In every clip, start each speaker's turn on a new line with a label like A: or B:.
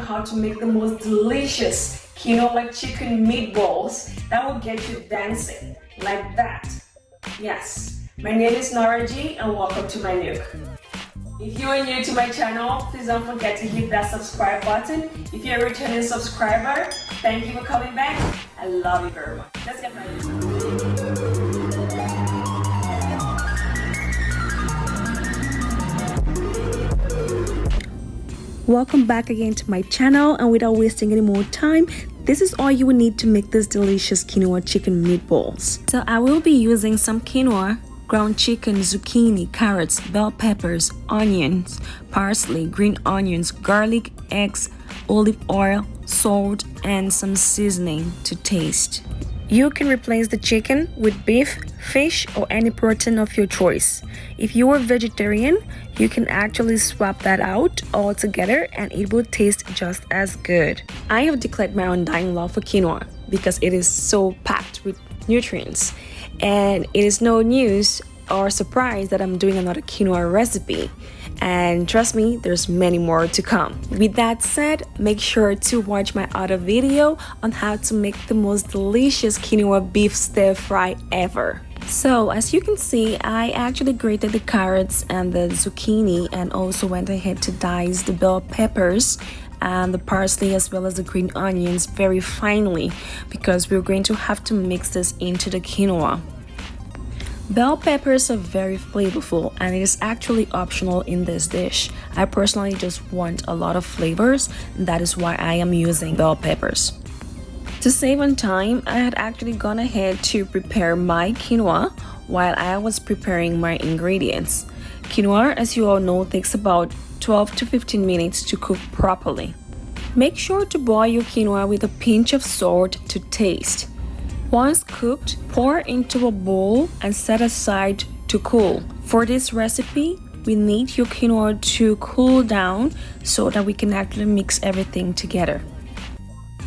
A: you how to make the most delicious quinoa chicken meatballs that will get you dancing like that. Yes, my name is Naraji and welcome to my nook. If you are new to my channel, please don't forget to hit that subscribe button. If you're a returning subscriber, thank you for coming back. I love you very much. Let's get right into it. Welcome back again to my channel, and without wasting any more time, this is all you will need to make this delicious quinoa chicken meatballs. So I will be using some quinoa, ground chicken, zucchini, carrots, bell peppers, onions, parsley, green onions, garlic, eggs, olive oil, salt, and some seasoning to taste. You can replace the chicken with beef, fish, or any protein of your choice. If you are vegetarian, you can actually swap that out altogether and it will taste just as good. I have declared my undying love for quinoa because it is so packed with nutrients, and it is no news or surprise that I'm doing another quinoa recipe, and trust me, there's many more to come. With that said, make sure to watch my other video on how to make the most delicious quinoa beef stir fry ever. So as you can see, I actually grated the carrots and the zucchini and also went ahead to dice the bell peppers and the parsley as well as the green onions very finely because we're going to have to mix this into the quinoa. Bell peppers are very flavorful and it is actually optional in this dish. I personally just want a lot of flavors, and that is why I am using bell peppers. To save on time, I had actually gone ahead to prepare my quinoa while I was preparing my ingredients. Quinoa, as you all know, takes about 12 to 15 minutes to cook properly. Make sure to boil your quinoa with a pinch of salt to taste. Once cooked, pour into a bowl and set aside to cool. For this recipe, we need your quinoa to cool down so that we can actually mix everything together.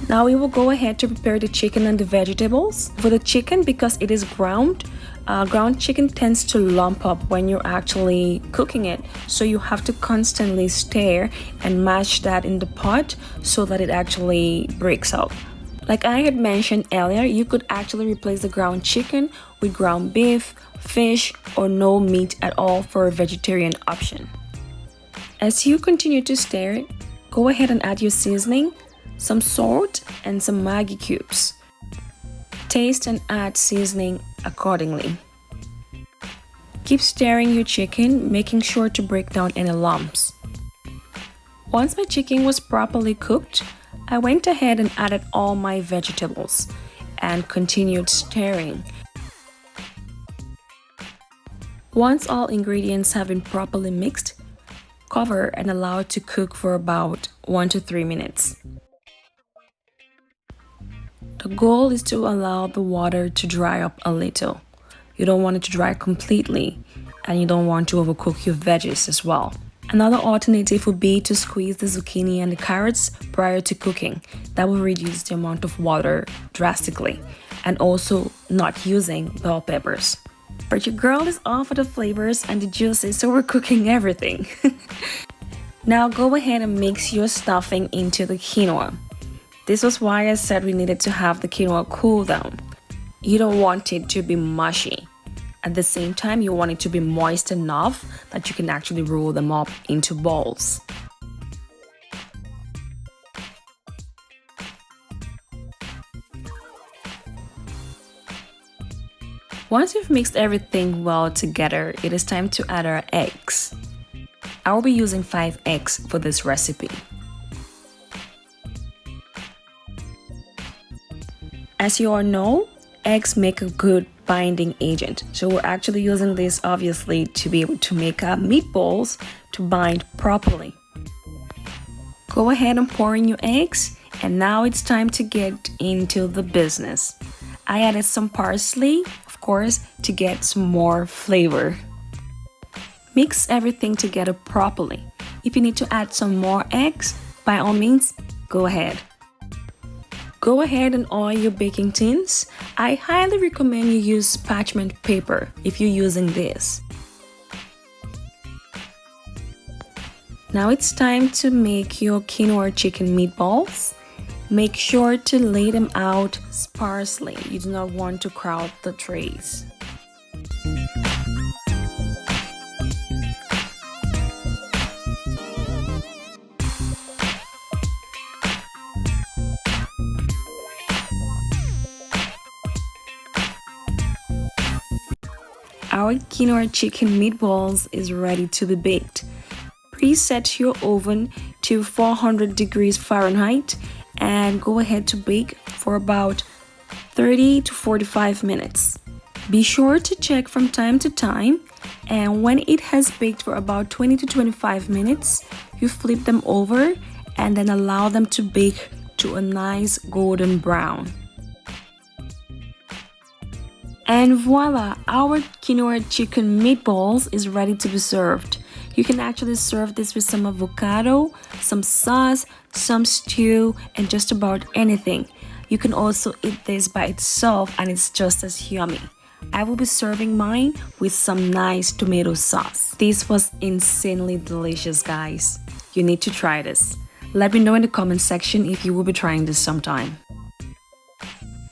A: Now we will go ahead to prepare the chicken and the vegetables. For the chicken, because it is ground chicken tends to lump up when you're actually cooking it, so you have to constantly stir and mash that in the pot so that it actually breaks out. Like I had mentioned earlier, you could actually replace the ground chicken with ground beef, fish, or no meat at all for a vegetarian option. As you continue to stir, go ahead and add your seasoning, some salt, and some Maggi cubes. Taste and add seasoning accordingly. Keep stirring your chicken, making sure to break down any lumps. Once my chicken was properly cooked, I went ahead and added all my vegetables and continued stirring. Once all ingredients have been properly mixed, cover and allow it to cook for about 1 to 3 minutes. The goal is to allow the water to dry up a little. You don't want it to dry completely, and you don't want to overcook your veggies as well. Another alternative would be to squeeze the zucchini and the carrots prior to cooking. That will reduce the amount of water drastically, and also not using bell peppers. But your girl is all for the flavors and the juices, so we're cooking everything. Now go ahead and mix your stuffing into the quinoa. This was why I said we needed to have the quinoa cool down. You don't want it to be mushy. At the same time, you want it to be moist enough that you can actually roll them up into balls. Once you've mixed everything well together, it is time to add our eggs. I will be using 5 eggs for this recipe. As you all know, eggs make a good binding agent, so we're actually using this obviously to be able to make our meatballs to bind properly. Go ahead and pour in your eggs, and now it's time to get into the business. I added some parsley, of course, to get some more flavor. Mix everything together properly. If you need to add some more eggs, by all means, go ahead. Go ahead and oil your baking tins. I highly recommend you use parchment paper if you're using this. Now it's time to make your quinoa chicken meatballs. Make sure to lay them out sparsely. You do not want to crowd the trays. Our quinoa chicken meatballs is ready to be baked. Preset your oven to 400 degrees Fahrenheit and go ahead to bake for about 30 to 45 minutes. Be sure to check from time to time, and when it has baked for about 20 to 25 minutes, you flip them over and then allow them to bake to a nice golden brown. And voila, our quinoa chicken meatballs is ready to be served. You can actually serve this with some avocado, some sauce, some stew, and just about anything. You can also eat this by itself and it's just as yummy. I will be serving mine with some nice tomato sauce. This was insanely delicious, guys. You need to try this. Let me know in the comment section if you will be trying this sometime.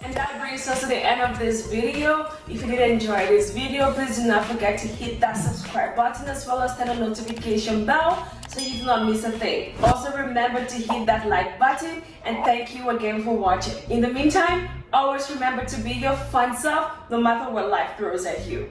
A: And that brings us to the end of this video. If you did enjoy this video, please do not forget to hit that subscribe button as well as turn on the notification bell so you do not miss a thing. Also remember to hit that like button, and thank you again for watching. In the meantime, always remember to be your fun self no matter what life throws at you.